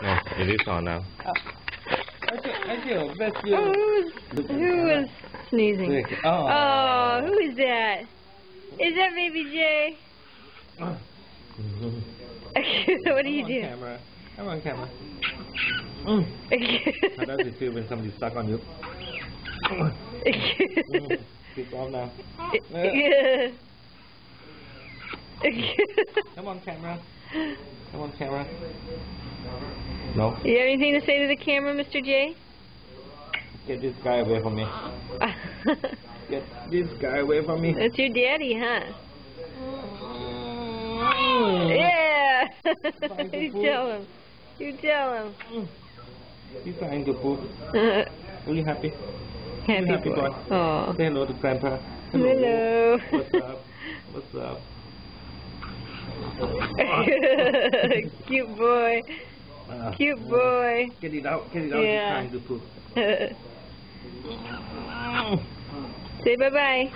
It is on now. That's you. Who was sneezing? Oh, who is that? Is that Baby J? What do you do? Come on, camera. How does it feel when somebody's stuck on you? Keep off now. Come on, camera. Come on, camera. No. You have anything to say to the camera, Mr. J? Get this guy away from me. Get this guy away from me. That's your daddy, huh? Yeah. You tell him. You tell him. He's trying to poop. Are you happy? Happy boy. Oh. Say hello to Grandpa. Hello. What's up? What's up? Cute boy. Cute boy. Get it out. Get it out. Yeah. He's trying to poop. Say bye-bye.